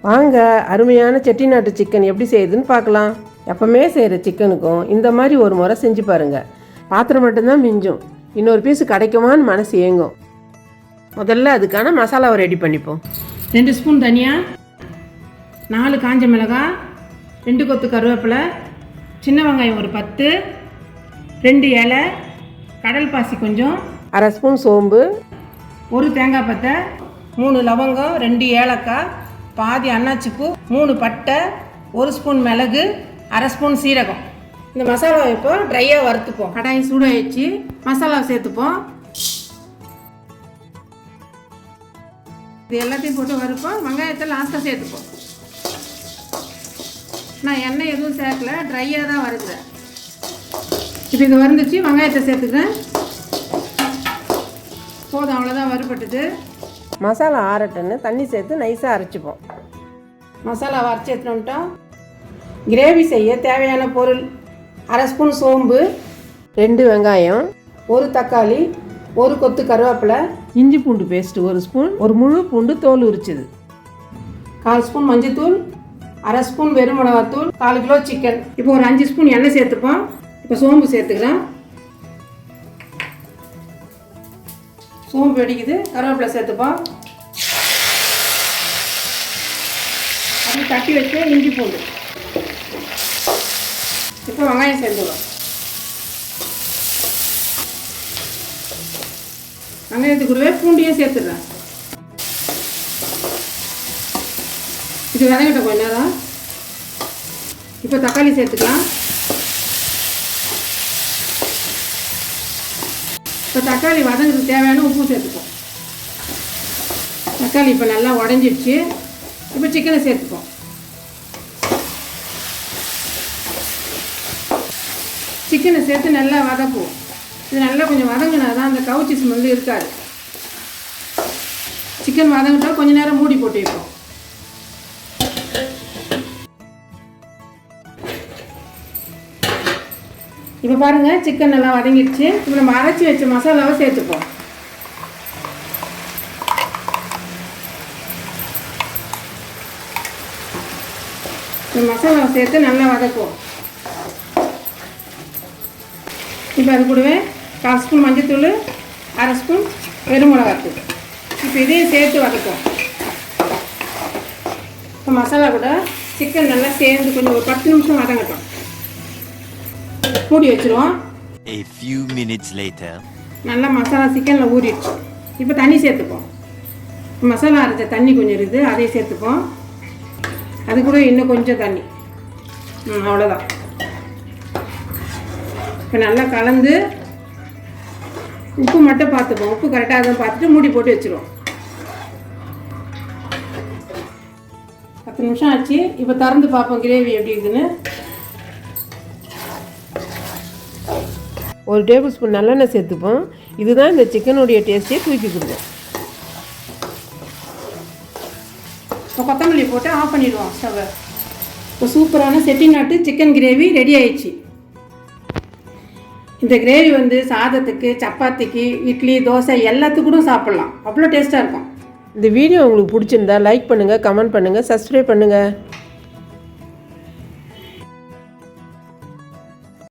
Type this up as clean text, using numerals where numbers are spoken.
வாங்க, அருமையான செட்டிநாட்டு சிக்கன் எப்படி செய்யுதுன்னு பார்க்கலாம். எப்பவுமே செய்கிற சிக்கனுக்கும் இந்த மாதிரி ஒரு முறை செஞ்சு பாருங்கள். பாத்திரம் மட்டும்தான் மிஞ்சும், இன்னொரு பீஸு கிடைக்குமான்னு மனசு ஏங்கும். முதல்ல அதுக்கான மசாலாவை ரெடி பண்ணிப்போம். 2 ஸ்பூன் தனியா, 4 காஞ்ச மிளகாய், 2 கொத்து கருவேப்பிலை, சின்ன வெங்காயம் ஒரு 10, 2 இலை, கடல் பாசி கொஞ்சம், அரை ஸ்பூன் சோம்பு, 1 தேங்காய் பத்தை, 3 லவங்கம், 2 ஏலக்காய், பாதி அன்னாச்சிப்பூ, 3 பட்டை, 1 ஸ்பூன் மிளகு, அரை ஸ்பூன் சீரகம். இந்த மசாலாவை இப்போ ட்ரையாக வறுத்துப்போம். கடாயை சூடாகிடுச்சு, மசாலாவை சேர்த்துப்போம். இது எல்லாத்தையும் போட்டு வறுப்போம். வெங்காயத்தை லாஸ்ட்டாக சேர்த்துப்போம். நான் எண்ணெய் எதுவும் சேர்க்கல, ட்ரையாக தான் வறுக்கிறேன். இப்போ இது வறுந்துச்சு, வெங்காயத்தை சேர்த்துக்கிறேன். போதும், அவ்வளோதான் வறுபட்டுது. மசாலா ஆறட்டுன்னு தண்ணி சேர்த்து நைஸாக அரைச்சிப்போம். மசாலா அரைச்சி எடுத்துட்டோம். கிரேவி செய்ய தேவையான பொருள்: அரை ஸ்பூன் சோம்பு, 2 வெங்காயம், 1 தக்காளி, 1 கொத்து கருவேப்பிலை, இஞ்சி பூண்டு பேஸ்ட்டு 1 ஸ்பூன், ஒரு முழு பூண்டு தோல் உரிச்சது, 1/4 ஸ்பூன் மஞ்சத்தூள், அரை ஸ்பூன் வெறும் மிளகாத்தூள், 4 கிலோ சிக்கன். இப்போ ஒரு 5 ஸ்பூன் எண்ணெய் சேர்த்துப்போம். இப்போ சோம்பு சேர்த்துக்கிறேன். சோம்பு வெடிக்குது, கருவேப்பிலை சேர்த்துப்போம். அப்படி தட்டி வச்சு இஞ்சி பூண்டு. இப்போ வெங்காயம் சேர்த்துக்கிறோம். வெங்காயத்துக்கு கூடவே பூண்டையும் சேர்த்துடுறேன். இது வதங்கிட்ட கொஞ்ச நேரம். இப்போ தக்காளி சேர்த்துக்கலாம். இப்போ தக்காளி வதங்கிறதுக்கு தேவையான உப்பு சேர்த்துப்போம். தக்காளி இப்போ நல்லா உடஞ்சிடுச்சு. இப்போ சிக்கனை சேர்த்துப்போம். சிக்கனை சேர்த்து நல்லா வதக்குவோம். இது நல்லா கொஞ்சம் வதங்கினா தான் அந்த கவுச்சி ஸ்மெல் இருக்காது. சிக்கன் வதங்கிட்டா கொஞ்சம் நேரம் மூடி போட்டு வைப்போம். இப்போ பாருங்கள், சிக்கன் நல்லா வதங்கிடுச்சு. இப்போ நம்ம அரைச்சி வச்ச மசாலாவை சேர்த்துப்போம். இந்த மசாலாவை சேர்த்து நல்லா வதக்குவோம். இப்போ அது கூடவே 1/4 ஸ்பூன் மஞ்சத்தூள், அரை ஸ்பூன் வெறும் மிளகாத்தூள். இப்போ இதையும் சேர்த்து வதக்குவோம். இப்போ மசாலா கூட சிக்கன் நல்லா சேர்ந்து கொஞ்சம் ஒரு 10 நிமிஷம் வதங்கட்டும். மூடி வச்சுருவோம். A few minutes later. நல்லா மசாலா சிக்கனில் ஊறிடுச்சு. இப்போ தண்ணி சேர்த்துப்போம். மசாலா அரைச்ச தண்ணி கொஞ்சம் இருக்குது, அதையும் சேர்த்துப்போம். அது கூட இன்னும் கொஞ்சம் தண்ணி. அவ்வளோதான். இப்போ நல்லா கலந்து உப்பு மட்டும் பார்த்துப்போம். உப்பு கரெக்டாக தான் பார்த்துட்டு மூடி போட்டு வச்சுருவோம். 10 நிமிஷம் ஆச்சு. இப்போ திறந்து பார்ப்போம் கிரேவி எப்படி இருக்குதுன்னு. 1 டேபிள் ஸ்பூன் நல்லெண்ணெய் சேர்த்துப்போம். இதுதான் இந்த சிக்கனுடைய டேஸ்ட்டே தூக்கி கொடுக்கும். இப்போ கொத்தமல்லி போட்டு ஆஃப் பண்ணிடுவோம் ஸ்டவ்வை. இப்போ சூப்பரான செட்டிநாட்டு சிக்கன் கிரேவி ரெடி ஆயிடுச்சு. இந்த கிரேவி சாதத்துக்கு, சப்பாத்திக்கு, இட்லி, தோசை எல்லாத்துக்கும் கூட சாப்பிட்லாம். அவ்வளோ டேஸ்ட்டாக இருக்கும். இந்த வீடியோ உங்களுக்கு பிடிச்சிருந்தா லைக் பண்ணுங்கள், கமெண்ட் பண்ணுங்கள், சப்ஸ்கிரைப் பண்ணுங்கள்.